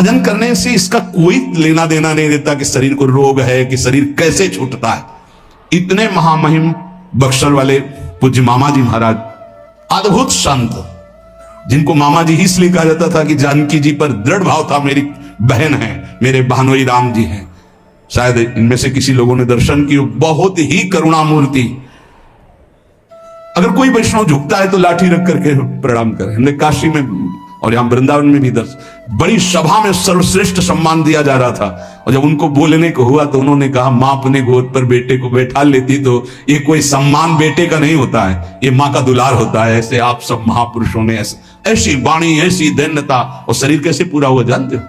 भजन करने से इसका कोई लेना देना नहीं देता कि शरीर को रोग है, कि शरीर कैसे छूटता है। इतने महामहिम बक्सर वाले पूज्य मामा जी महाराज, अद्भुत संत, जिनको मामा जी ही इसलिए कहा जाता था कि जानकी जी पर दृढ़ भाव था, मेरी बहन है, मेरे बहनोई राम जी हैं। शायद इनमें से किसी लोगों ने दर्शन किए, बहुत ही करुणा मूर्ति। अगर कोई वैष्णव झुकता है तो लाठी रख करके प्रणाम करें। हमने काशी में और यहां वृंदावन में भी बड़ी सभा में सर्वश्रेष्ठ सम्मान दिया जा रहा था, और जब उनको बोलने को हुआ तो उन्होंने कहा, मां अपने गोद पर बेटे को बैठा लेती तो ये कोई सम्मान बेटे का नहीं होता है, ये मां का दुलार होता है। ऐसे आप सब महापुरुषों ने ऐसी वाणी, ऐसी दैन्यता, और शरीर कैसे पूरा हुआ जानते हो?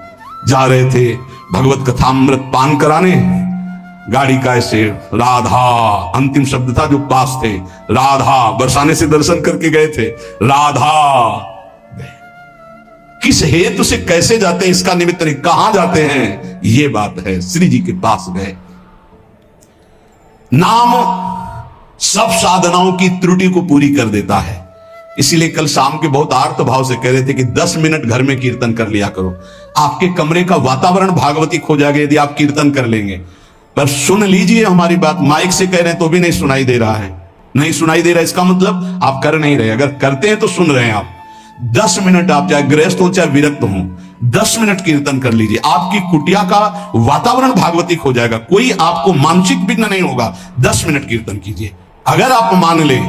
जा रहे थे भगवत कथामृत पान कराने, गाड़ी का ऐसे राधा अंतिम शब्द था जो पास थे, राधा बरसाने से दर्शन करके गए थे, राधा किस हेतु से कैसे जाते हैं इसका निमित्त नहीं, कहां जाते हैं ये बात है। श्री जी के पास गए। नाम सब साधनाओं की त्रुटि को पूरी कर देता है। इसीलिए कल शाम के बहुत आर्त भाव से कह रहे थे कि 10 मिनट घर में कीर्तन कर लिया करो, आपके कमरे का वातावरण भागवतिक हो जाएगा यदि आप कीर्तन कर लेंगे। पर सुन लीजिए हमारी बात, माइक से कह रहे हैं तो भी नहीं सुनाई दे रहा है, नहीं सुनाई दे रहा है, इसका मतलब आप कर नहीं रहे। अगर करते हैं तो सुन रहे हैं आप। 10 मिनट आप चाहे गृहस्थ हो चाहे विरक्त हो, 10 मिनट कीर्तन कर लीजिए, आपकी कुटिया का वातावरण भागवतिक हो जाएगा, कोई आपको मानसिक विघ्न नहीं होगा। 10 मिनट कीर्तन कीजिए, अगर आप मान ले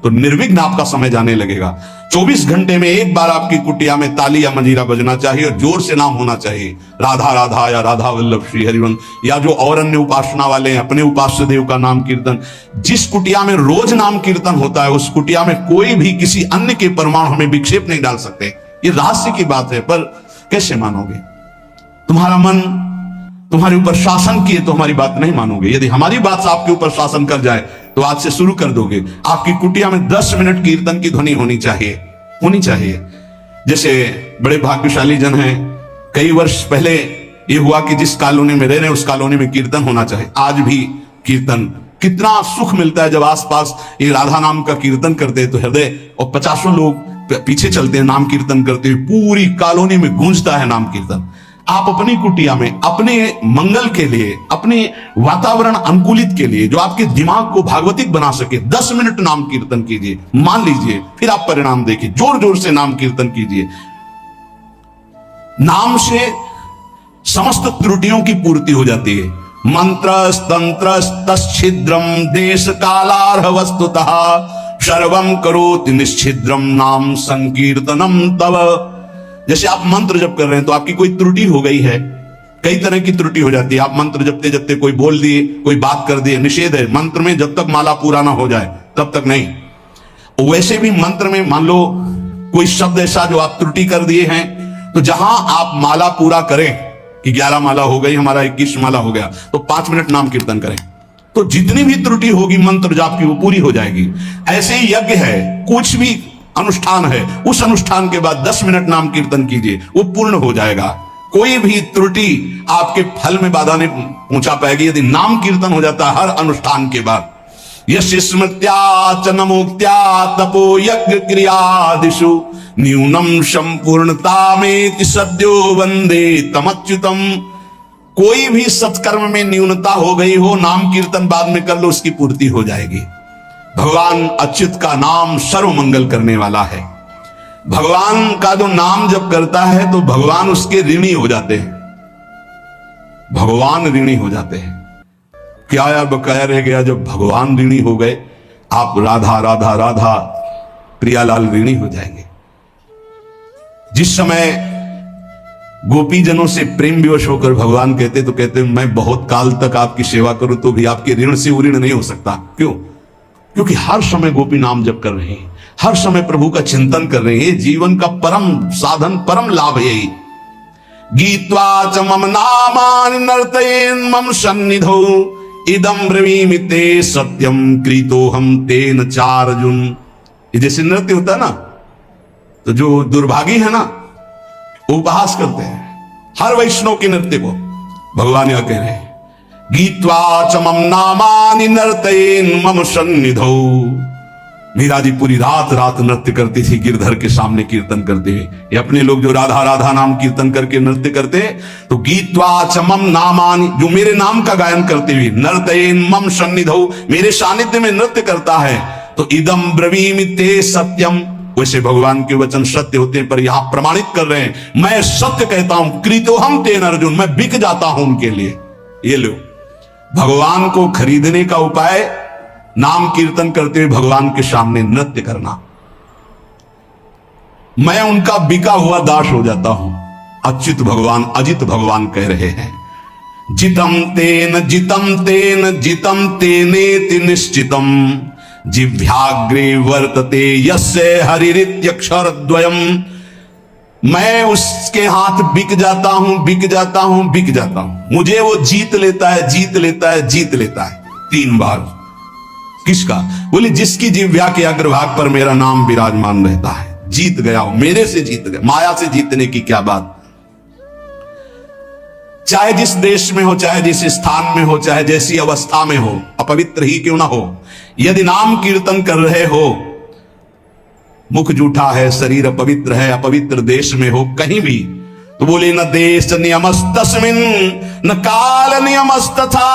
तो निर्विघ्न आपका समय जाने लगेगा। 24 घंटे में एक बार आपकी कुटिया में ताली या मंजीरा बजना चाहिए और जोर से नाम होना चाहिए, राधा राधा या राधा वल्लभ श्री हरिवंश, या जो और अन्य उपासना वाले हैं अपने उपास्य देव का नाम कीर्तन। जिस कुटिया में रोज नाम कीर्तन होता है उस कुटिया में कोई भी किसी अन्य के परमाणु में विक्षेप नहीं डाल सकते। ये रहस्य की बात है, पर कैसे मानोगे? तुम्हारा मन तुम्हारे ऊपर शासन किए तो हमारी बात नहीं मानोगे। यदि हमारी बात आपके ऊपर शासन कर जाए तो आज से शुरू कर दोगे। आपकी कुटिया में 10 मिनट कीर्तन की ध्वनि होनी चाहिए, होनी चाहिए। जैसे बड़े भाग्यशाली जन हैं, कई वर्ष पहले ये हुआ कि जिस कॉलोनी में रह रहे हैं उस कॉलोनी में कीर्तन होना चाहिए। आज भी कीर्तन, कितना सुख मिलता है जब आसपास ये राधा नाम का कीर्तन करते हैं तो हृदय, और 50 लोग पीछे चलते हैं नाम कीर्तन करते हुए, पूरी कॉलोनी में गूंजता है नाम कीर्तन। आप अपनी कुटिया में अपने मंगल के लिए, अपने वातावरण अनुकूलित के लिए, जो आपके दिमाग को भागवतिक बना सके, 10 मिनट नाम कीर्तन कीजिए, मान लीजिए, फिर आप परिणाम देखिए। जोर जोर से नाम कीर्तन कीजिए। नाम से समस्त त्रुटियों की पूर्ति हो जाती है। मंत्र तंत्र तच्छिद्रम देश कालार्ह वस्तुतः सर्वम करोति निश्चिद्रम नाम संकीर्तनम तव। जैसे आप मंत्र जप कर रहे हैं तो आपकी कोई त्रुटि हो गई है, कई तरह की त्रुटि हो जाती है। आप मंत्र जपते जपते कोई बोल दिए, कोई बात कर दिए, निषेध है मंत्र में, जब तक माला पूरा ना हो जाए तब तक नहीं। वैसे भी मंत्र में मान लो कोई शब्द ऐसा जो आप त्रुटि कर दिए हैं, तो जहां आप माला पूरा करें कि 11 माला हो गई, हमारा 21 माला हो गया, तो 5 मिनट नाम कीर्तन करें, तो जितनी भी त्रुटि होगी मंत्र जाप की वो पूरी हो जाएगी। ऐसे ही यज्ञ है, कुछ भी अनुष्ठान है, उस अनुष्ठान के बाद 10 मिनट नाम कीर्तन कीजिए, वो पूर्ण हो जाएगा। कोई भी त्रुटि आपके फल में बाधा नहीं पहुंचा पाएगी यदि नाम कीर्तन हो जाता है हर अनुष्ठान के बाद। यस्य स्मृत्या च नमोक्त्या तपो यज्ञ क्रियादिषु न्यूनम संपूर्णतामेति सद्यो वंदे तमच्युतम। कोई भी सत्कर्म में न्यूनता हो गई हो, नाम कीर्तन बाद में कर लो, उसकी पूर्ति हो जाएगी। भगवान अच्युत का नाम सर्व मंगल करने वाला है। भगवान का जो नाम जब करता है तो भगवान उसके ऋणी हो जाते हैं, भगवान ऋणी हो जाते हैं। क्या यार बकाया रह गया? जब भगवान ऋणी हो गए, आप राधा राधा राधा प्रियालाल ऋणी हो जाएंगे। जिस समय गोपीजनों से प्रेम विवश होकर भगवान कहते तो कहते मैं बहुत काल तक आपकी सेवा करूं तो भी आपके ऋण से ऋण नहीं हो सकता। क्यों? क्योंकि हर समय गोपी नाम जप कर रहे हैं, हर समय प्रभु का चिंतन कर रहे हैं। जीवन का परम साधन, परम लाभ है यही। गीत्वा च मम नामानि नर्तयेन् मम सन्निधौ इदं ब्रवीमि ते सत्यम कृतोहम तेन चार्जुन। ये जैसे नृत्य होता है ना, तो जो दुर्भागी है ना वो उपहास करते हैं हर वैष्णव के नृत्य को। भगवान यह कह रहे हैं, गीत्वा च मम नामानि नर्तयेन् मम सन्निधौ मीरा जी पूरी रात रात नृत्य करती थी गिरधर के सामने कीर्तन करते हुए। ये अपने लोग जो राधा राधा नाम कीर्तन करके नृत्य करते, तो गीत्वा चमम नामानि, जो मेरे नाम का गायन करते हुए, नर्तयेन मम सन्निधौ, मेरे सानिध्य में नृत्य करता है, तो इदम ब्रवीमि ते सत्यम। वैसे भगवान के वचन सत्य होते हैं, पर यहां प्रमाणित कर रहे हैं, मैं सत्य कहता हूं, कृतोहम तेन अर्जुन, मैं बिक जाता हूं उनके लिए। ये लो, भगवान को खरीदने का उपाय नाम कीर्तन करते हुए भगवान के सामने नृत्य करना। मैं उनका बिका हुआ दास हो जाता हूं। अच्युत भगवान, अजित भगवान कह रहे हैं, जितम तेन जितम तेनेति निश्चितम, जिह्वाग्रे वर्तते यस्य हरिरित्यक्षरद्वयम्। मैं उसके हाथ बिक जाता हूं। मुझे वो जीत लेता है। 3 बार। किसका? बोले जिसकी जिह्वा के अग्रभाग पर मेरा नाम विराजमान रहता है। जीत गया हो, मेरे से जीत गया। माया से जीतने की क्या बात। चाहे जिस देश में हो, चाहे जिस स्थान में हो, चाहे जैसी अवस्था में हो, अपवित्र ही क्यों ना हो, यदि नाम कीर्तन कर रहे हो, मुख जूठा है, शरीर अपवित्र है, अपवित्र देश में हो, कहीं भी, तो बोले न देश नियमस्तस्मिन् न काल नियमस्तथा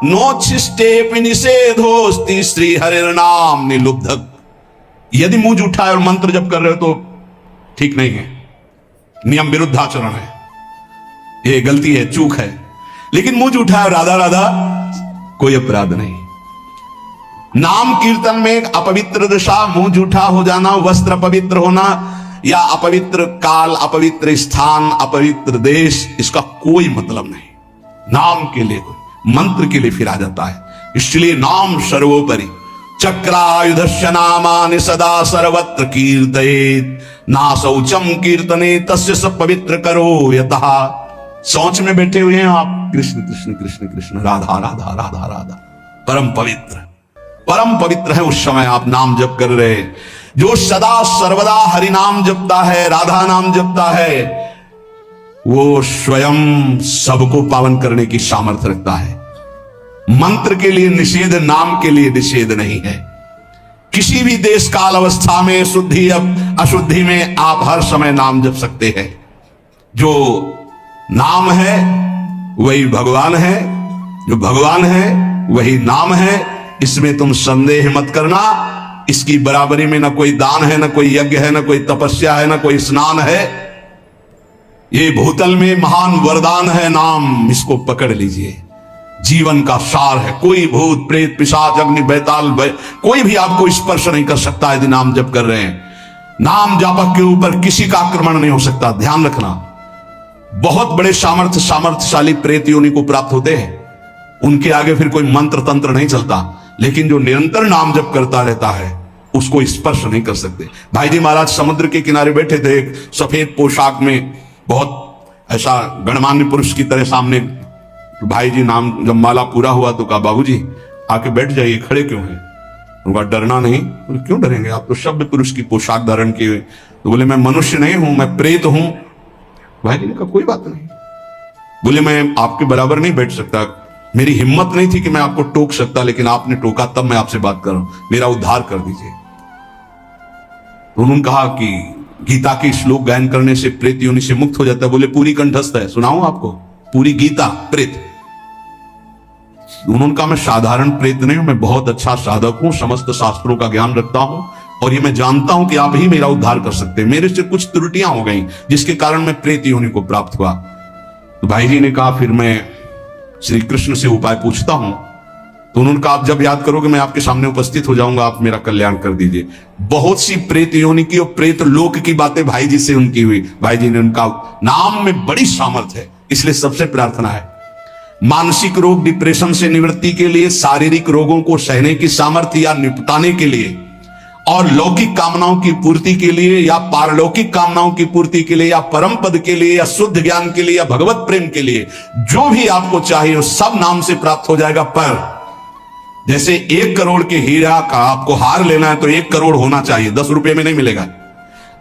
नोच्छिष्टेपि निषेधोस्ति श्री हरिर्नाम निलुब्धक। यदि मुंह जूठा है और मंत्र जप कर रहे हो तो ठीक नहीं है, नियम विरुद्धाचरण है, ये गलती है, चूक है। लेकिन मुंह जूठा है, राधा राधा, कोई अपराध नहीं। नाम कीर्तन में अपवित्र दशा, मुंह जूठा हो जाना, वस्त्र अपवित्र होना, या अपवित्र काल, अपवित्र स्थान, अपवित्र देश, इसका कोई मतलब नहीं। नाम के लिए, मंत्र के लिए फिर आ जाता है। इसलिए नाम सर्वोपरि। चक्रायुधस्य नामानि सदा सर्वत्र कीर्तयेत्, ना शौचम कीर्तने तस्य स पवित्र करो यतः। सोच में बैठे हुए हैं आप, कृष्ण कृष्ण कृष्ण कृष्ण, राधा राधा राधा राधा, परम पवित्र है। उस समय आप नाम जप कर रहे, जो सदा सर्वदा हरि नाम जपता है, राधा नाम जपता है, वो स्वयं सबको पावन करने की सामर्थ्य रखता है। मंत्र के लिए निषेध, नाम के लिए निषेध नहीं है। किसी भी देश काल अवस्था में, शुद्धि अशुद्धि में आप हर समय नाम जप सकते हैं। जो नाम है वही भगवान है, जो भगवान है वही नाम है। इसमें तुम संदेह मत करना। इसकी बराबरी में ना कोई दान है, ना कोई यज्ञ है, ना कोई तपस्या है, ना कोई स्नान है। ये भूतल में महान वरदान है नाम, इसको पकड़ लीजिए। जीवन का सार है। कोई भूत प्रेत पिशाच अग्नि बैताल कोई भी आपको स्पर्श नहीं कर सकता यदि नाम जप कर रहे हैं। नाम जापक के ऊपर किसी का आक्रमण नहीं हो सकता, ध्यान रखना। बहुत बड़े सामर्थ्यशाली प्रेत योनि को प्राप्त होते हैं, उनके आगे फिर कोई मंत्र तंत्र नहीं चलता। लेकिन जो निरंतर नाम जप करता रहता है उसको स्पर्श नहीं कर सकते। भाई जी महाराज समुद्र के किनारे बैठे थे, एक सफेद पोशाक में, बहुत ऐसा गणमान्य पुरुष की तरह सामने। तो भाई जी नाम जब माला पूरा हुआ तो कहा, बाबूजी आके बैठ जाइए, खड़े क्यों हैं? उनका डरना नहीं। क्यों डरेंगे, आप तो सभ्य पुरुष की पोशाक धारण किए। तो बोले मैं मनुष्य नहीं हूं, मैं प्रेत हूं। भाई जी ने कहा कोई बात नहीं। बोले मैं आपके बराबर नहीं बैठ सकता, मेरी हिम्मत नहीं थी कि मैं आपको टोक सकता, लेकिन आपने टोका तब मैं आपसे बात कर रहा हूं, मेरा उद्धार कर दीजिए। तो उन्होंने कहा कि गीता के श्लोक गायन करने से प्रेत योनि से मुक्त हो जाता है। बोले पूरी कंठस्थ है, सुनाऊं आपको पूरी गीता प्रेत। उन्होंने कहा मैं साधारण प्रेत नहीं हूं, मैं बहुत अच्छा साधक हूं, समस्त शास्त्रों का ज्ञान रखता हूं, और ये मैं जानता हूं कि आप ही मेरा उद्धार कर सकते हैं। मेरे से कुछ त्रुटियां हो गई जिसके कारण मैं प्रेत योनि को प्राप्त हुआ। तो भाई जी ने कहा फिर मैं श्री कृष्ण से उपाय पूछता हूं। तो उन्होंने कहा आप जब याद करोगे मैं आपके सामने उपस्थित हो जाऊंगा, आप मेरा कल्याण कर दीजिए। बहुत सी प्रेत योनि की और प्रेत लोक की बातें भाई जी से उनकी हुई। भाई जी ने उनका नाम में बड़ी सामर्थ्य है, इसलिए सबसे प्रार्थना है मानसिक रोग डिप्रेशन से निवृत्ति के लिए, शारीरिक रोगों को सहने की सामर्थ्य या निपटाने के लिए, और लौकिक कामनाओं की पूर्ति के लिए या पारलौकिक कामनाओं की पूर्ति के लिए या परम पद के लिए या शुद्ध ज्ञान के लिए या भगवत प्रेम के लिए, जो भी आपको चाहिए वो सब नाम से प्राप्त हो जाएगा। पर जैसे 1 करोड़ के हीरा का आपको हार लेना है तो 1 करोड़ होना चाहिए, 10 रुपए में नहीं मिलेगा।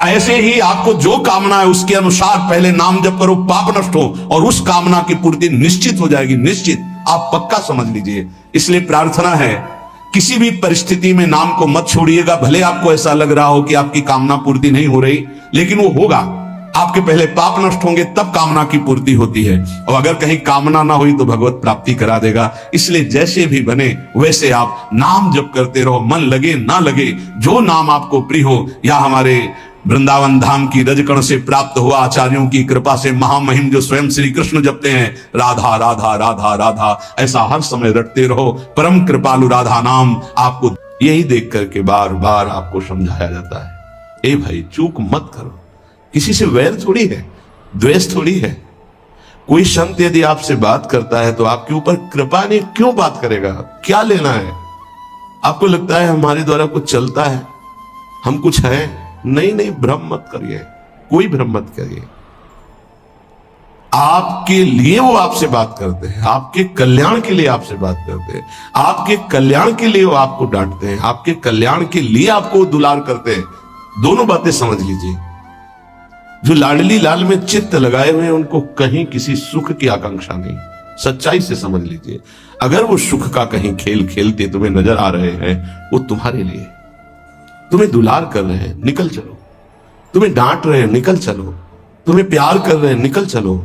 ऐसे ही आपको जो कामना है उसके अनुसार पहले नाम जप करो, पाप नष्ट हो, और उस कामना की पूर्ति निश्चित हो जाएगी। निश्चित, आप पक्का समझ लीजिए। इसलिए प्रार्थना है किसी भी परिस्थिति में नाम को मत छोड़िएगा। भले आपको ऐसा लग रहा हो कि आपकी कामना पूर्ति नहीं हो रही, लेकिन वो होगा। आपके पहले पाप नष्ट होंगे तब कामना की पूर्ति होती है। और अगर कहीं कामना ना हुई तो भगवत प्राप्ति करा देगा। इसलिए जैसे भी बने वैसे आप नाम जप करते रहो, मन लगे ना लगे, जो नाम आपको प्रिय हो। या हमारे वृंदावन धाम की रजकण से प्राप्त हुआ आचार्यों की कृपा से महामहिम जो स्वयं श्री कृष्ण जपते हैं, राधा राधा राधा राधा, ऐसा हर समय रटते रहो। परम कृपालु राधा नाम आपको यही देख करके बार बार आपको समझाया जाता है। ए भाई, चूक मत करो। किसी से वैर थोड़ी है, द्वेष थोड़ी है। कोई संत यदि आपसे बात करता है तो आपके ऊपर कृपा नहीं, क्यों बात करेगा? क्या लेना है? आपको लगता है हमारे द्वारा कुछ चलता है, हम कुछ है? नहीं नहीं, भ्रम मत करिए, कोई भ्रम मत करिए। आपके लिए वो आपसे बात करते हैं, आपके कल्याण के लिए आपसे बात करते हैं, आपके कल्याण के लिए वो आपको डांटते हैं, आपके कल्याण के लिए आपको दुलार करते हैं। दोनों बातें समझ लीजिए। जो लाडली लाल में चित्त लगाए हुए हैं उनको कहीं किसी सुख की आकांक्षा नहीं। सच्चाई से समझ लीजिए। अगर वो सुख का कहीं खेल खेलते तुम्हें नजर आ रहे हैं, वो तुम्हारे लिए, तुम्हें दुलार कर रहे हैं, निकल चलो। तुम्हें डांट रहे हैं, निकल चलो। तुम्हें प्यार कर रहे हैं, निकल चलो।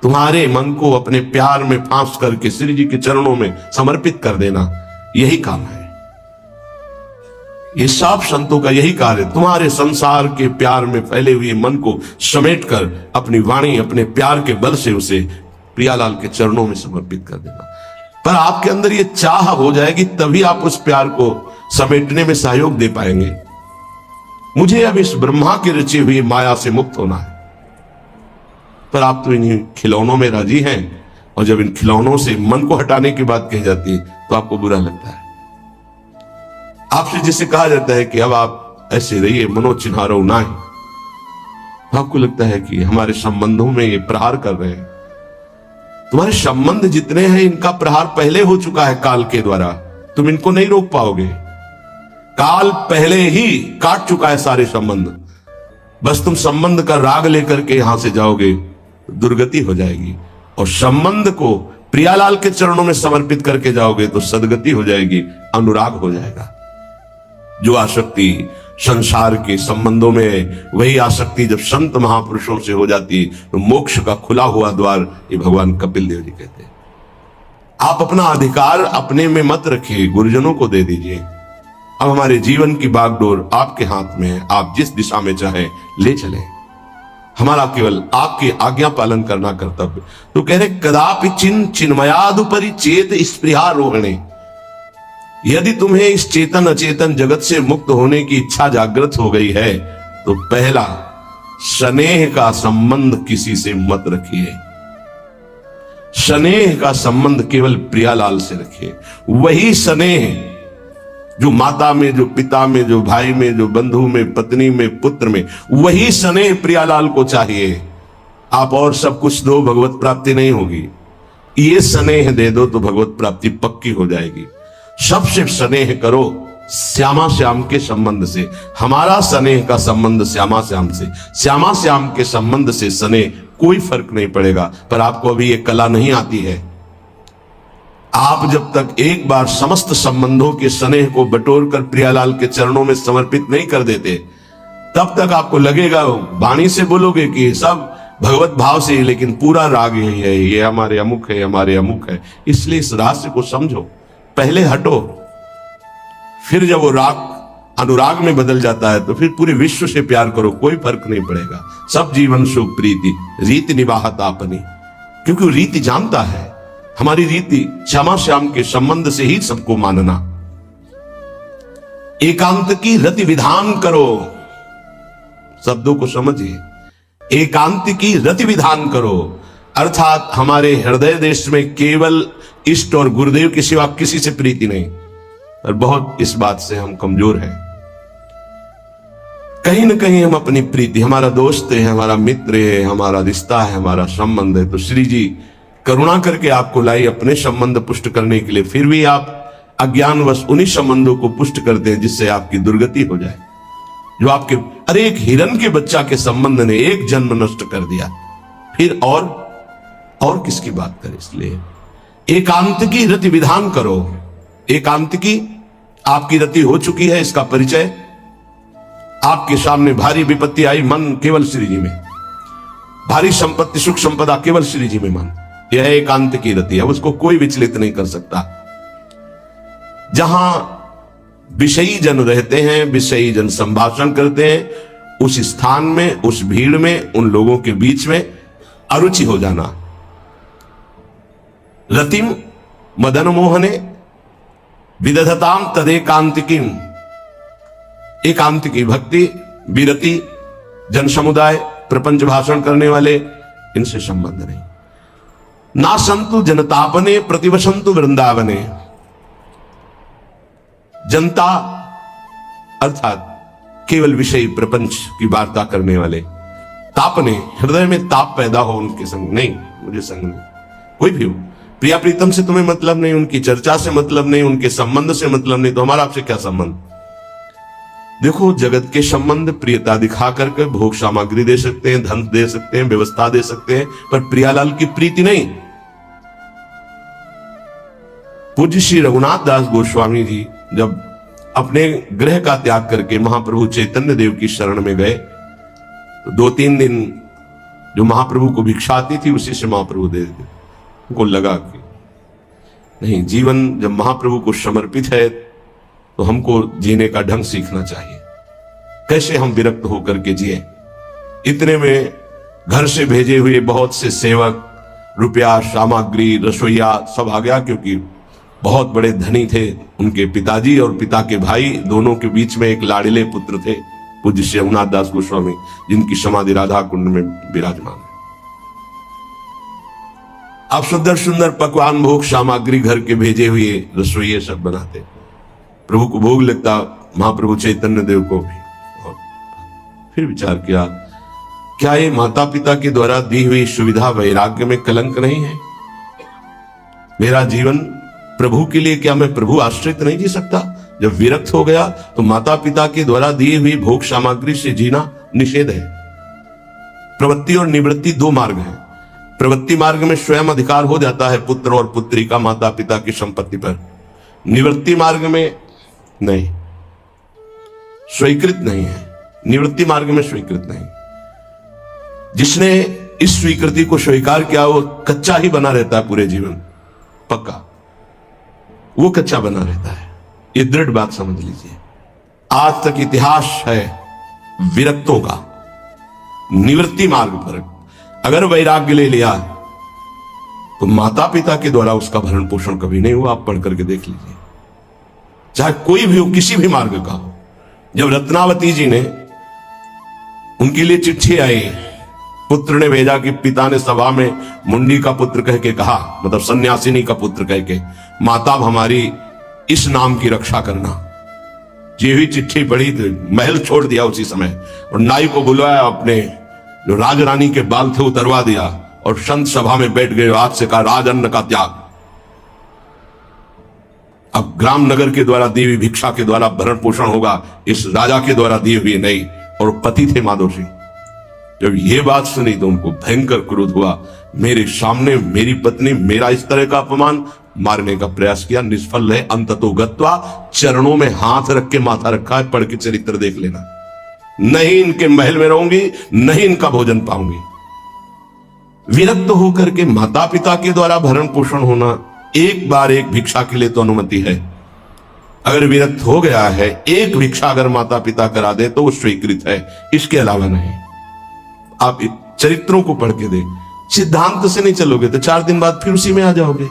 तुम्हारे मन को अपने प्यार में फांस करके श्री जी के चरणों में समर्पित कर देना, यही काम है। ये सब संतों का यही कार्य है। तुम्हारे संसार के प्यार में फैले हुए मन को समेटकर अपनी वाणी, अपने प्यार के बल से उसे प्रियालाल के चरणों में समर्पित कर देना। पर आपके अंदर ये चाह हो जाएगी, तभी आप उस प्यार को समेटने में सहयोग दे पाएंगे। मुझे अब इस ब्रह्मा के रचे हुए माया से मुक्त होना है। पर आप तो इन्हीं खिलौनों में राजी हैं, और जब इन खिलौनों से मन को हटाने की बात कही जाती है तो आपको बुरा लगता है। आपसे जिसे कहा जाता है कि अब आप ऐसे रहिए, मनोचिन्हारो ना है, तो आपको लगता है कि हमारे संबंधों में ये प्रहार कर रहे हैं। तुम्हारे संबंध जितने हैं इनका प्रहार पहले हो चुका है काल के द्वारा, तुम इनको नहीं रोक पाओगे। काल पहले ही काट चुका है सारे संबंध। बस तुम संबंध का राग लेकर के यहां से जाओगे, दुर्गति हो जाएगी। और संबंध को प्रियालाल के चरणों में समर्पित करके जाओगे तो सदगति हो जाएगी, अनुराग हो जाएगा। जो आसक्ति संसार के संबंधों में, वही आसक्ति जब संत महापुरुषों से हो जाती तो मोक्ष का खुला हुआ द्वार, ये भगवान कपिल देव जी कहते हैं। आप अपना अधिकार अपने में मत रखिए, गुरुजनों को दे दीजिए। अब हमारे जीवन की बागडोर आपके हाथ में है, आप जिस दिशा में चाहे ले चलें। हमारा केवल आपकी आज्ञा पालन करना कर्तव्य। तो कह रहे कदापि चिन्मयादुपरि चेत स्पृहारोहणे। यदि तुम्हें इस चेतन अचेतन जगत से मुक्त होने की इच्छा जागृत हो गई है तो पहला, स्नेह का संबंध किसी से मत रखिए। स्नेह का संबंध केवल प्रियालाल से रखिए। वही स्नेह जो माता में, जो पिता में, जो भाई में, जो बंधु में, पत्नी में, पुत्र में, वही स्नेह प्रियालाल को चाहिए। आप और सब कुछ दो, भगवत प्राप्ति नहीं होगी। ये स्नेह दे दो तो भगवत प्राप्ति पक्की हो जाएगी। सबसे स्नेह करो श्यामा श्याम के संबंध से। हमारा स्नेह का संबंध श्यामा श्याम से, श्यामा श्याम के संबंध से स्नेह कोई फर्क नहीं पड़ेगा। पर आपको अभी ये कला नहीं आती है। आप जब तक एक बार समस्त संबंधों के स्नेह को बटोर कर प्रियालाल के चरणों में समर्पित नहीं कर देते, तब तक आपको लगेगा, वाणी से बोलोगे कि सब भगवत भाव से, लेकिन पूरा राग यही है, ये हमारे अमुक है, हमारे अमुक है। इसलिए इस रहस्य को समझो, पहले हटो, फिर जब वो राग अनुराग में बदल जाता है तो फिर पूरे विश्व से प्यार करो, कोई फर्क नहीं पड़ेगा। सब जीवन सुख प्रीति रीति निवाहत आपनी, क्योंकि रीति जानता है हमारी रीति श्यामा श्याम के संबंध से ही सबको मानना। एकांत की रति विधान करो, शब्दों को समझिए। एकांत की रति विधान करो, अर्थात हमारे हृदय देश में केवल इष्ट और गुरुदेव के सिवा किसी से प्रीति नहीं। और बहुत इस बात से हम कमजोर हैं। कहीं ना कहीं हम अपनी प्रीति, हमारा दोस्त है, हमारा मित्र है, हमारा रिश्ता है, हमारा संबंध है, तो श्री जी करुणा करके आपको लाई अपने संबंध पुष्ट करने के लिए। फिर भी आप अज्ञानवश उन्हीं संबंधों को पुष्ट करते हैं जिससे आपकी दुर्गति हो जाए। जो आपके, अरे एक हिरण के बच्चा के संबंध ने एक जन्म नष्ट कर दिया, फिर और किसकी बात करें। इसलिए एकांत की रति विधान करो, एकांत की आपकी रति हो चुकी है, इसका परिचय आपके सामने। भारी विपत्ति आई, मन केवल श्री जी में। भारी संपत्ति सुख संपदा केवल श्री जी में मन। यह एकांत की रति है, उसको कोई विचलित नहीं कर सकता। जहां विषयी जन रहते हैं, विषयी जन संभाषण करते हैं, उस स्थान में, उस भीड़ में, उन लोगों के बीच में अरुचि हो जाना। रतिम मदन मोहने विदधताम तदेकांतिकीम। एकांत की भक्ति, विरति, जन समुदाय, प्रपंच भाषण करने वाले, इनसे संबंध नहीं। ना संतु जनतापने प्रतिवसंतु वृंदावने। जनता अर्थात केवल विषय प्रपंच की वार्ता करने वाले, तापने, हृदय में ताप पैदा हो उनके संग नहीं, मुझे संग नहीं। कोई भी हो, प्रिया प्रीतम से तुम्हें मतलब नहीं, उनकी चर्चा से मतलब नहीं, उनके संबंध से मतलब नहीं, तो हमारा आपसे क्या संबंध। देखो, जगत के संबंध प्रियता दिखा करके भोग सामग्री दे सकते हैं, धन दे सकते हैं, व्यवस्था दे सकते हैं, पर प्रियालाल की प्रीति नहीं। पूज्य श्री रघुनाथ दास गोस्वामी जी जब अपने गृह का त्याग करके महाप्रभु चैतन्य देव की शरण में गए, तो 2-3 दिन जो महाप्रभु को भिक्षा आती थी उसी से महाप्रभु दे देते। उनको लगा कि नहीं, जीवन जब महाप्रभु को समर्पित है तो हमको जीने का ढंग सीखना चाहिए, कैसे हम विरक्त होकर के जिए। इतने में घर से भेजे हुए बहुत से सेवक, रुपया, सामग्री, रसोईया सब आ गया, क्योंकि बहुत बड़े धनी थे उनके पिताजी, और पिता के भाई दोनों के बीच में एक लाड़िले पुत्र थे पूज्य श्री रघुनाथ दास गोस्वामी, जिनकी समाधि राधा कुंड में विराजमान है। आप सुंदर सुंदर पकवान, भोग सामग्री घर के भेजे हुए रसोइये सब बनाते, प्रभु को भोग लगता, महाप्रभु चैतन्य देव को भी। और फिर विचार किया, क्या ये माता पिता के द्वारा दी हुई सुविधा वैराग्य में कलंक नहीं है? मेरा जीवन प्रभु के लिए, क्या मैं प्रभु आश्रित नहीं जी सकता? जब विरक्त हो गया तो माता पिता के द्वारा दी हुई भोग सामग्री से जीना निषेध है। प्रवृत्ति और निवृत्ति 2 मार्ग हैं। प्रवृत्ति मार्ग में स्वयं अधिकार हो जाता है पुत्र और पुत्री का माता पिता की संपत्ति पर। निवृत्ति मार्ग में नहीं, स्वीकृत नहीं है। निवृत्ति मार्ग में स्वीकृत नहीं। जिसने इस स्वीकृति को स्वीकार किया वो कच्चा ही बना रहता है पूरे जीवन, पक्का वो कच्चा बना रहता है। ये दृढ़ बात समझ लीजिए। आज तक इतिहास है विरक्तों का। निवृत्ति मार्ग पर अगर वैराग्य ले लिया तो माता पिता के द्वारा उसका भरण पोषण कभी नहीं हुआ। आप पढ़ करके देख लीजिए, चाहे कोई भी हो, किसी भी मार्ग का हो। जब रत्नावती जी ने, उनके लिए चिट्ठी आई, पुत्र ने भेजा कि पिता ने सभा में मुंडी का पुत्र कह के कहा, मतलब सन्यासिनी का पुत्र कह के, माता हमारी इस नाम की रक्षा करना। ये हुई चिट्ठी पढ़ी तो महल छोड़ दिया उसी समय, और नाई को बुलाया, अपने जो राजरानी के बाल थे उतरवा दिया, और संत सभा में बैठ गए। आज से कहा राजअन्न का त्याग। अब ग्राम नगर के द्वारा दी हुई भिक्षा के द्वारा भरण पोषण होगा, इस राजा के द्वारा दी हुई नहीं। और पति थे माधव सिंह। जब ये बात सुनी तो उनको भयंकर क्रोध हुआ। मेरे सामने मेरी पत्नी मेरा इस तरह का अपमान, मारने का प्रयास किया, निष्फल है। अंततो गत्वा, चरणों में हाथ रख के माथा रखा है, पढ़ के चरित्र देख लेना। नहीं इनके महल में रहूंगी, नहीं इनका भोजन पाऊंगी। विरक्त होकर के माता पिता के द्वारा भरण पोषण होना, एक बार एक भिक्षा के लिए तो अनुमति है। अगर विरक्त हो गया है, एक भिक्षा अगर माता पिता करा दे तो वो स्वीकृत है, इसके अलावा नहीं। आप चरित्रों को पढ़ के देख, सिद्धांत से नहीं चलोगे तो 4 दिन बाद फिर उसी में आ जाओगे।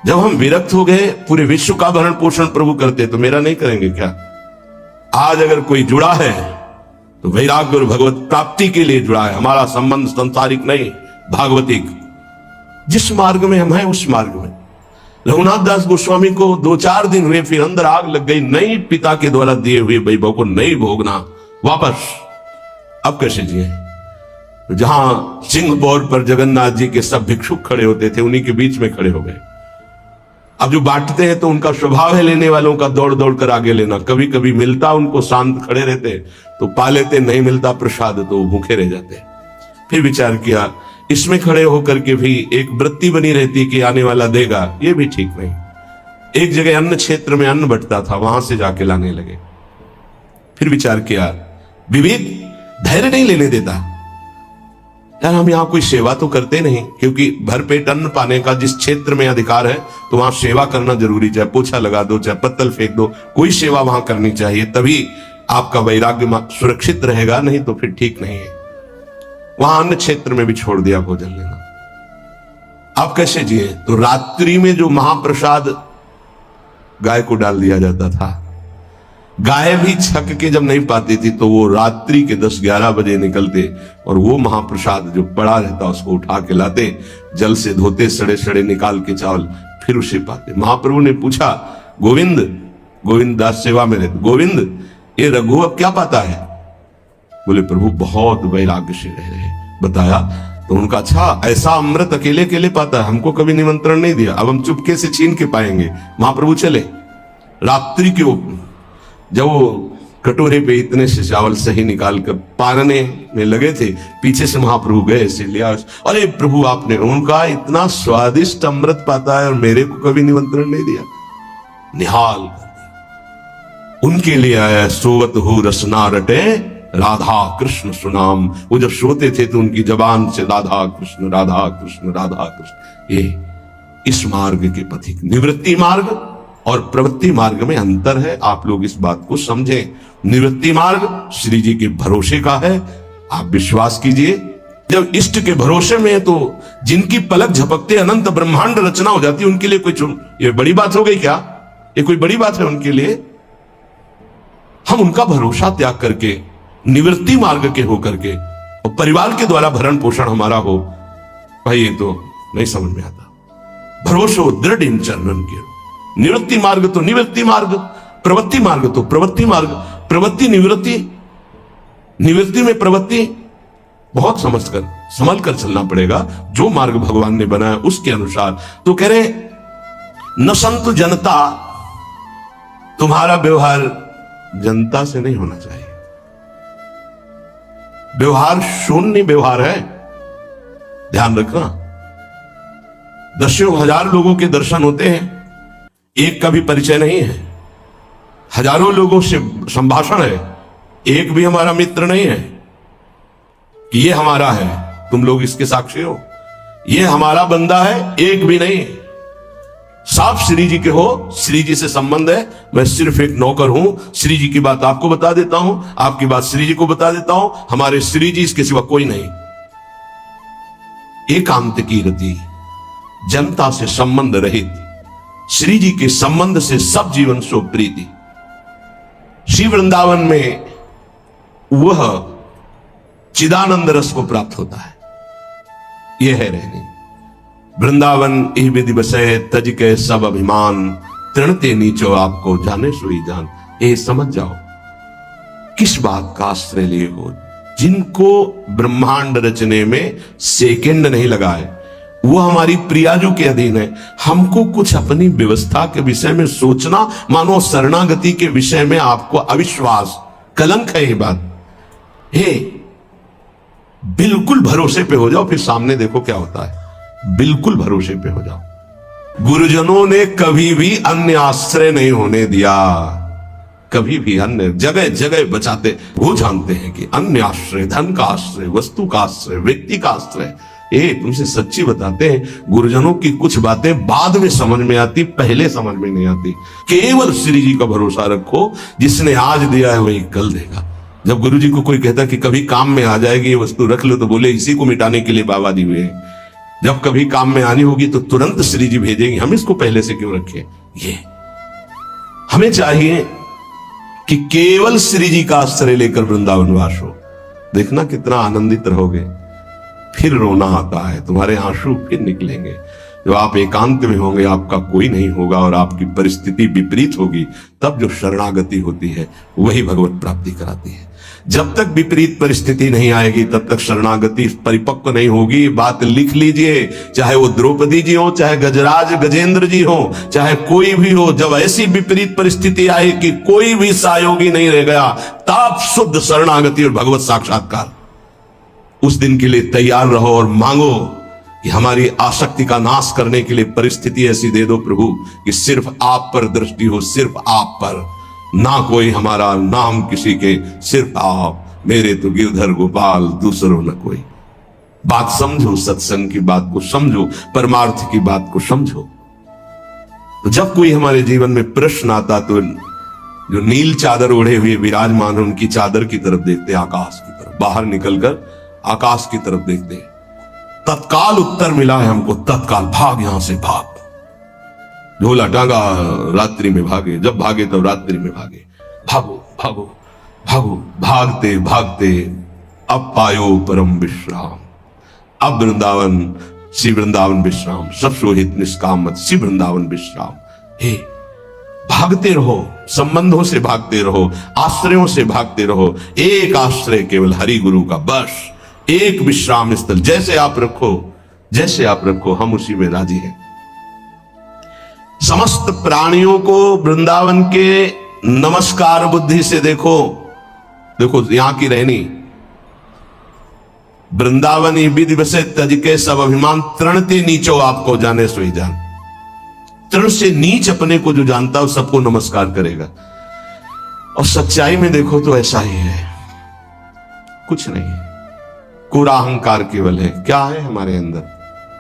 जब हम विरक्त हो गए, पूरे विश्व का भरण पोषण प्रभु करते, तो मेरा नहीं करेंगे क्या? आज अगर कोई जुड़ा है तो वैराग्य और भगवत प्राप्ति के लिए जुड़ा है। हमारा संबंध संसारिक नहीं, भागवतिक। जिस मार्ग में हम हैं उस मार्ग में। रघुनाथ दास गोस्वामी को 2-4 दिन हुए, फिर अंदर आग लग गई। नहीं, पिता के द्वारा दिए हुए वैभव को नहीं भोगना, वापस। अब कैसे जिए? जहां सिंहपौर पर जगन्नाथ जी के सब भिक्षुक खड़े होते थे, उन्हीं के बीच में खड़े हो गए। अब जो बांटते हैं तो उनका स्वभाव है लेने वालों का दौड़ दौड़ कर आगे लेना। कभी कभी मिलता उनको, शांत खड़े रहते तो पा लेते, नहीं मिलता प्रसाद तो भूखे रह जाते। फिर विचार किया, इसमें खड़े होकर के भी एक वृत्ति बनी रहती कि आने वाला देगा, ये भी ठीक नहीं। एक जगह अन्न क्षेत्र में अन्न बंटता था, वहां से जाके लाने लगे। फिर विचार किया, विवेक धैर्य नहीं लेने देता यार, हम यहां कोई सेवा तो करते नहीं, क्योंकि भरपेट अन्न पाने का जिस क्षेत्र में अधिकार है तो वहां सेवा करना जरूरी, चाहे पोछा लगा दो, चाहे पत्तल फेंक दो, कोई सेवा वहां करनी चाहिए, तभी आपका वैराग्य सुरक्षित रहेगा, नहीं तो फिर ठीक नहीं है। वहां अन्य क्षेत्र में भी छोड़ दिया भोजन लेना। आप कैसे जिए? तो रात्रि में जो महाप्रसाद गाय को डाल दिया जाता था, गाय भी छक के जब नहीं पाती थी तो वो रात्रि के 10-11 बजे निकलते और वो महाप्रसाद जो पड़ा रहता उसको उठा के लाते, जल से धोते, सड़े सड़े निकाल के चावल, फिर उसे पाते। महाप्रभु ने पूछा, गोविंद दास सेवा में रहते, गोविंद ये रघु अब क्या पाता है? बोले प्रभु बहुत वैराग्य से रह रहे। बताया तो उनका, अच्छा ऐसा अमृत अकेले अकेले पाता है, हमको कभी निमंत्रण नहीं दिया, अब हम चुपके से छीन के पाएंगे। महाप्रभु चले रात्रि के जब वो कटोरे पे इतने से चावल सही निकाल कर पारने में लगे थे, पीछे से महाप्रभु गए से लिया, अरे प्रभु आपने, उनका इतना स्वादिष्ट अमृत पाता है और मेरे को कभी निमंत्रण नहीं दिया। निहाल उनके लिए आया, सोवत हो रसना रटे राधा कृष्ण सुनाम। वो जब सोते थे तो उनकी जबान से राधा कृष्ण राधा कृष्ण राधा कृष्ण। ये इस मार्ग के पथिक, निवृत्ति मार्ग और प्रवृत्ति मार्ग में अंतर है, आप लोग इस बात को समझें। निवृत्ति मार्ग श्री जी के भरोसे का है, आप विश्वास कीजिए। जब इष्ट के भरोसे में है तो जिनकी पलक झपकते अनंत ब्रह्मांड रचना हो जाती है, उनके लिए कोई ये बड़ी बात हो गई क्या? ये कोई बड़ी बात है उनके लिए? हम उनका भरोसा त्याग करके निवृत्ति मार्ग के हो करके और परिवार के द्वारा भरण पोषण हमारा हो, भाई ये तो नहीं समझ में आता। भरोसो दृढ़ इन चरणन के। निवृत्ति मार्ग तो निवृत्ति मार्ग, प्रवृत्ति मार्ग तो प्रवृत्ति मार्ग, प्रवृत्ति निवृत्ति, निवृत्ति में प्रवृत्ति, बहुत संभल कर चलना पड़ेगा। जो मार्ग भगवान ने बनाया उसके अनुसार। तो कह रहे न संतु जनता, तुम्हारा व्यवहार जनता से नहीं होना चाहिए। व्यवहार शून्य व्यवहार है, ध्यान रखना। दसियों हजार लोगों के दर्शन होते हैं, एक का भी परिचय नहीं है। हजारों लोगों से संभाषण है, एक भी हमारा मित्र नहीं है कि ये हमारा है, तुम लोग इसके साक्षी हो, ये हमारा बंदा है, एक भी नहीं। साफ श्री जी के हो, श्री जी से संबंध है, मैं सिर्फ एक नौकर हूं, श्री जी की बात आपको बता देता हूं, आपकी बात श्री जी को बता देता हूं, हमारे श्री जी इसके सिवा कोई नहीं। एकांत की रति, जनता से संबंध रहित, श्री जी के संबंध से सब जीवन सो प्रीति। श्री वृंदावन में वह चिदानंद रस को प्राप्त होता है। यह है रहनी। वृंदावन यह विधि बसे तज के सब अभिमान, तृणते नीचो आपको जाने सोई जान। ये समझ जाओ किस बात का आश्रय लिए हो। जिनको ब्रह्मांड रचने में सेकंड नहीं लगाए, वो हमारी प्रियाजू के अधीन है। हमको कुछ अपनी व्यवस्था के विषय में सोचना, मानो शरणागति के विषय में आपको अविश्वास, कलंक है ये बात। हे बिल्कुल भरोसे पे हो जाओ, फिर सामने देखो क्या होता है। बिल्कुल भरोसे पे हो जाओ। गुरुजनों ने कभी भी अन्य आश्रय नहीं होने दिया, कभी भी अन्य जगह जगह बचाते। वो जानते हैं कि अन्य आश्रय, धन का आश्रय, वस्तु का आश्रय, व्यक्ति का आश्रय, ये तुमसे सच्ची बताते हैं, गुरुजनों की कुछ बातें बाद में समझ में आती, पहले समझ में नहीं आती। केवल श्री जी का भरोसा रखो, जिसने आज दिया है वही कल देगा। जब गुरु जी को कोई कहता कि कभी काम में आ जाएगी ये वस्तु, रख लो, तो बोले इसी को मिटाने के लिए बाबा जी हुए हैं। जब कभी काम में आनी होगी तो तुरंत श्री जी भेजेंगे, हम इसको पहले से क्यों रखें। ये हमें चाहिए कि केवल श्री जी का आश्रय लेकर वृंदावन वास हो। देखना कितना आनंदित रहोगे। फिर रोना आता है, तुम्हारे आंसू फिर निकलेंगे। जब आप एकांत में होंगे, आपका कोई नहीं होगा और आपकी परिस्थिति विपरीत होगी, तब जो शरणागति होती है वही भगवत प्राप्ति कराती है। जब तक विपरीत परिस्थिति नहीं आएगी तब तक शरणागति परिपक्व नहीं होगी। बात लिख लीजिए, चाहे वो द्रौपदी जी हो, चाहे गजराज गजेंद्र जी हो, चाहे कोई भी हो, जब ऐसी विपरीत परिस्थिति आए कि कोई भी सहयोगी नहीं रह गया, तब शुद्ध शरणागति और भगवत साक्षात्कार। उस दिन के लिए तैयार रहो और मांगो कि हमारी आसक्ति का नाश करने के लिए परिस्थिति ऐसी दे दो प्रभु कि सिर्फ आप पर दृष्टि हो, सिर्फ आप पर, ना कोई हमारा, नाम किसी के, सिर्फ आप। मेरे तो गिरधर गोपाल, दूसरों न कोई। बात समझो, सत्संग की बात को समझो, परमार्थ की बात को समझो। तो जब कोई हमारे जीवन में प्रश्न आता तो जो नील चादर ओढ़े हुए विराजमान, उनकी चादर की तरफ देखते, आकाश की तरफ, बाहर निकलकर आकाश की तरफ देखते। तत्काल उत्तर मिला है हमको, तत्काल, भाग यहां से भाग। झोला टांगा, रात्रि में भागे, जब भागे तब रात्रि में भागे। भागो भागो भागो, भागते भागते अब पायो परम विश्राम। अब वृंदावन, श्री वृंदावन विश्राम, सब शोहित निष्काम मत, श्री वृंदावन विश्राम। हे, भागते रहो, संबंधों से भागते रहो, आश्रयों से भागते रहो। एक आश्रय केवल हरि गुरु का, बस एक विश्राम स्थल। जैसे आप रखो, जैसे आप रखो, हम उसी में राजी हैं। समस्त प्राणियों को वृंदावन के नमस्कार बुद्धि से देखो। देखो यहां की रहनी, वृंदावनी विधि वसे तज के सब अभिमान, तृणते नीचो आपको जाने सोई जान। तृण से नीच अपने को जो जानता है सबको नमस्कार करेगा। और सच्चाई में देखो तो ऐसा ही है, कुछ नहीं है, कोरा अहंकार केवल है। क्या है हमारे अंदर?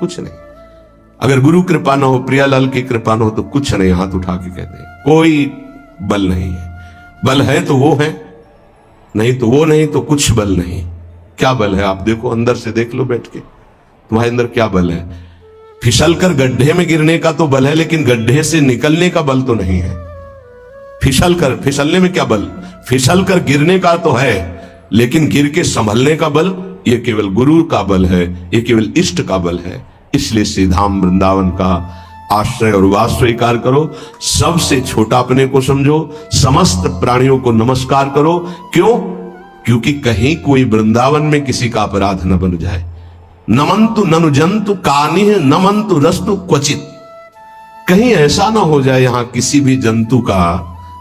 कुछ नहीं। अगर गुरु कृपा न हो, प्रियालाल की कृपा न हो तो कुछ नहीं। हाथ उठा के कहते हैं कोई बल नहीं है। बल है तो वो है, नहीं तो वो नहीं, तो कुछ बल नहीं। क्या बल है? आप देखो, अंदर से देख लो बैठ के, तुम्हारे अंदर क्या बल है। फिसल कर गड्ढे में गिरने का तो बल है, लेकिन गड्ढे से निकलने का बल तो नहीं है। फिसलने में क्या बल? फिसल कर गिरने का तो है, लेकिन गिर के संभलने का बल, ये केवल गुरु का बल है, ये केवल इष्ट का बल है। इसलिए श्रीधाम वृंदावन का आश्रय और वास स्वीकार करो। सबसे छोटा अपने को समझो, समस्त प्राणियों को नमस्कार करो। क्यों? क्योंकि कहीं कोई वृंदावन में किसी का अपराध न बन जाए। नमंतु ननु जंतु कानिह नमंतु रस्तु क्वचित। कहीं ऐसा ना हो जाए यहां किसी भी जंतु का,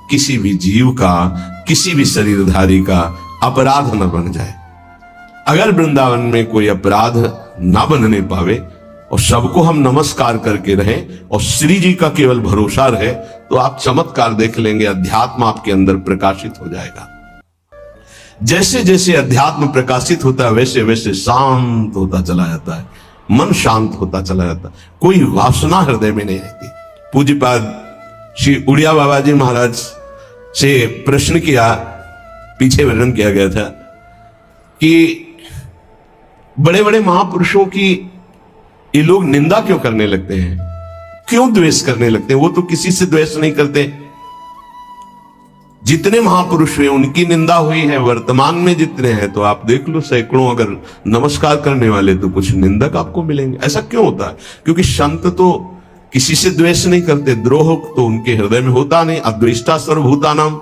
किसी भी जीव का, किसी भी शरीरधारी का अपराध न बन जाए। अगर वृंदावन में कोई अपराध ना बनने पावे और सबको हम नमस्कार करके रहें और श्री जी का केवल भरोसा रहे, तो आप चमत्कार देख लेंगे। अध्यात्म आपके अंदर प्रकाशित हो जाएगा। जैसे जैसे अध्यात्म प्रकाशित होता है, वैसे वैसे शांत होता चला जाता है, मन शांत होता चला जाता है, कोई वासना हृदय में नहीं रहती। पूज्यपाद श्री उड़िया बाबा जी महाराज से प्रश्न किया, पीछे वर्णन किया गया था कि बड़े बड़े महापुरुषों की ये लोग निंदा क्यों करने लगते हैं, क्यों द्वेष करने लगते हैं? वो तो किसी से द्वेष नहीं करते। जितने महापुरुष हुए उनकी निंदा हुई है, वर्तमान में जितने हैं तो आप देख लो सैकड़ों अगर नमस्कार करने वाले तो कुछ निंदक आपको मिलेंगे। ऐसा क्यों होता है? क्योंकि संत तो किसी से द्वेष नहीं करते, द्रोह तो उनके हृदय में होता नहीं। अद्वेष्टा सर्वभूतानाम,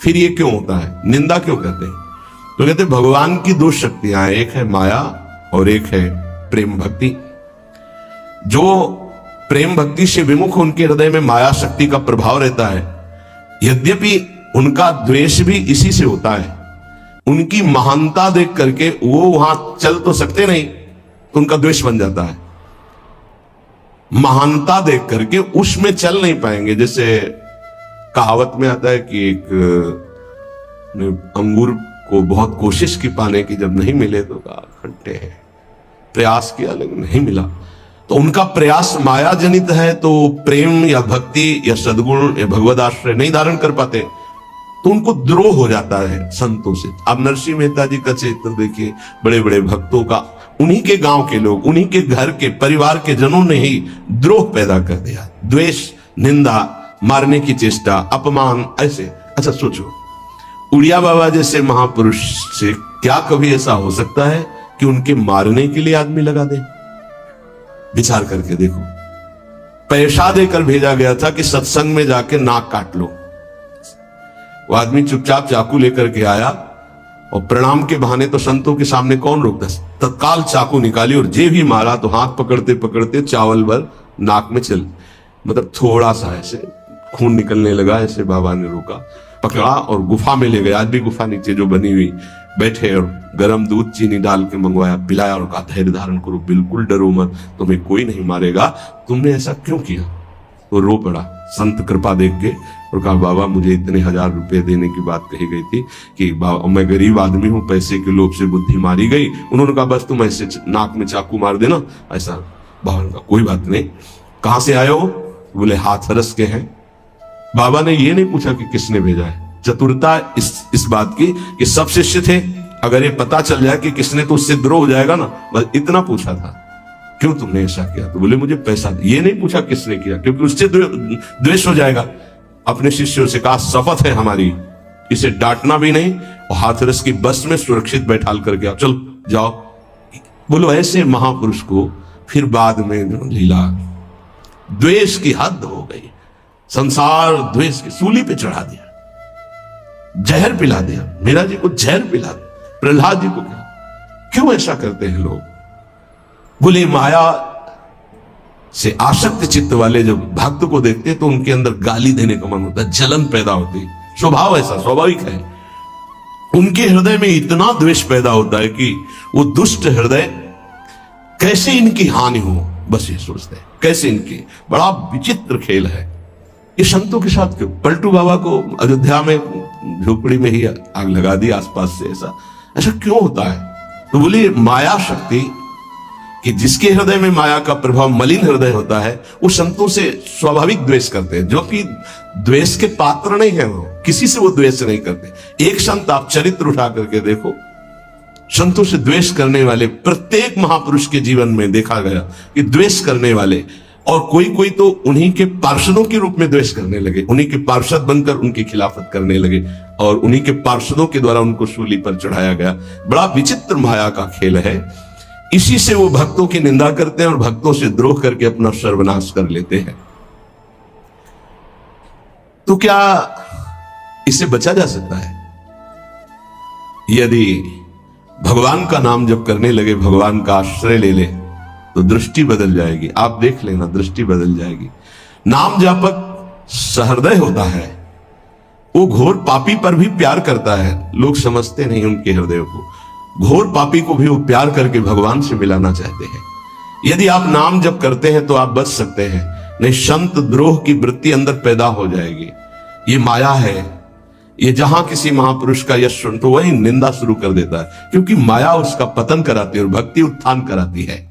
फिर ये क्यों होता है? निंदा क्यों करते हैं? तो कहते भगवान की दो शक्तियां हैं, एक है माया और एक है प्रेम भक्ति। जो प्रेम भक्ति से विमुख, उनके हृदय में माया शक्ति का प्रभाव रहता है। यद्यपि उनका द्वेष भी इसी से होता है। उनकी महानता देख करके वो वहां चल तो सकते नहीं, तो उनका द्वेष बन जाता है। महानता देख करके उसमें चल नहीं पाएंगे। जैसे कहावत में आता है कि एक अंगूर को बहुत कोशिश की पाने की, जब नहीं मिले तो कहा खट्टे हैं, प्रयास किया लेकिन नहीं मिला। तो उनका प्रयास माया जनित है, तो प्रेम या भक्ति या सद्गुण या भगवद आश्रय नहीं धारण कर पाते, तो उनको द्रोह हो जाता है संतों से। अब नरसिंह मेहता जी का चरित्र देखिए, बड़े बड़े भक्तों का, उन्हीं के गांव के लोग, उन्हीं के घर के परिवार के जनों ने ही द्रोह पैदा कर दिया। द्वेष, निंदा, मारने की चेष्टा, अपमान, ऐसे। अच्छा सोचो, उड़िया बाबा जैसे महापुरुष से क्या कभी ऐसा हो सकता है कि उनके मारने के लिए आदमी लगा दे? विचार करके देखो। पैसा देकर भेजा गया था कि सत्संग में जाके नाक काट लो। वो आदमी चुपचाप चाकू लेकर के आया और प्रणाम के बहाने तो संतों के सामने कौन रोकता? तत्काल चाकू निकाली और जे भी मारा तो हाथ पकड़ते पकड़ते चावल भर नाक में चल, मतलब थोड़ा सा ऐसे खून निकलने लगा। ऐसे बाबा ने रोका, पकड़ा और गुफा में ले गया। आज भी गुफा नीचे जो बनी हुई बैठे और गरम दूध चीनी डाल के मंगवाया, पिलाया और कहा धैर्य धारण करो, बिल्कुल डरो मत, तुम्हें कोई नहीं मारेगा, तुमने ऐसा क्यों किया? तो रो पड़ा संत कृपा देख के और कहा बाबा मुझे इतने 1000 रुपए देने की बात कही गई थी कि मैं गरीब आदमी हूं, पैसे के लोभ से बुद्धि मारी गई। उन्होंने कहा बस तुम ऐसे नाक में चाकू मार देना ऐसा। बाबा ने कहा कोई बात नहीं, कहां से आए हो? बोले हाथरस के हैं। बाबा ने ये नहीं पूछा कि किसने भेजा है। चतुरता इस बात की कि सब शिष्य थे, अगर ये पता चल जाए कि किसने, तो उससे द्रोह हो जाएगा ना, बस इतना पूछा था क्यों तुमने ऐसा किया? तो बोले मुझे पैसा, ये नहीं पूछा किसने किया क्योंकि उससे द्वेष हो जाएगा। अपने शिष्यों से कहा शपथ है हमारी, इसे डांटना भी नहीं और हाथरस की बस में सुरक्षित बैठाल करके आओ, चल जाओ। बोलो ऐसे महापुरुष को फिर बाद में लीला, द्वेष की हद हो गई, संसार द्वेष की सूली पे चढ़ा दिया, जहर पिला दिया, मीरा जी को जहर पिला दिया, प्रहलाद जी को क्या? क्यों ऐसा करते हैं लोग? बोले माया से आसक्त चित्त वाले जब भक्त को देखते हैं तो उनके अंदर गाली देने का मन होता है, जलन पैदा होती है, स्वभाव ऐसा स्वाभाविक है। उनके हृदय में इतना द्वेष पैदा होता है कि वो दुष्ट हृदय कैसे इनकी हानि हो, बस ये सोचते हैं कैसे इनकी। बड़ा विचित्र खेल है ये संतों के साथ। क्यों? पलटू बाबा को अयोध्या में झोपड़ी में ही आग लगा दी आसपास से, ऐसा क्यों होता है? तो बोले माया शक्ति कि जिसके हृदय में माया का प्रभाव, मलिन हृदय होता है, वो संतों से स्वाभाविक द्वेष करते हैं, जो कि द्वेष के पात्र नहीं है, वो किसी से वो द्वेष नहीं करते। एक संत आप चरित्र उठा करके देखो, संतों से द्वेष करने वाले प्रत्येक महापुरुष के जीवन में देखा गया कि द्वेष करने वाले, और कोई कोई तो उन्हीं के पार्षदों के रूप में द्वेष करने लगे, उन्हीं के पार्षद बनकर उनकी खिलाफत करने लगे और उन्हीं के पार्षदों के द्वारा उनको सूली पर चढ़ाया गया। बड़ा विचित्र माया का खेल है। इसी से वो भक्तों की निंदा करते हैं और भक्तों से द्रोह करके अपना सर्वनाश कर लेते हैं। तो क्या इससे बचा जा सकता है? यदि भगवान का नाम जब करने लगे, भगवान का आश्रय ले ले, तो दृष्टि बदल जाएगी। आप देख लेना, दृष्टि बदल जाएगी। नाम जापक सहृदय होता है, वो घोर पापी पर भी प्यार करता है। लोग समझते नहीं उनके हृदय को। घोर पापी को भी वो प्यार करके भगवान से मिलाना चाहते हैं। यदि आप नाम जप करते हैं तो आप बच सकते हैं, नहीं संत द्रोह की वृत्ति अंदर पैदा हो जाएगी। ये माया है। ये जहां किसी महापुरुष का यश सुन तो वही निंदा शुरू कर देता है, क्योंकि माया उसका पतन कराती है और भक्ति उत्थान कराती है।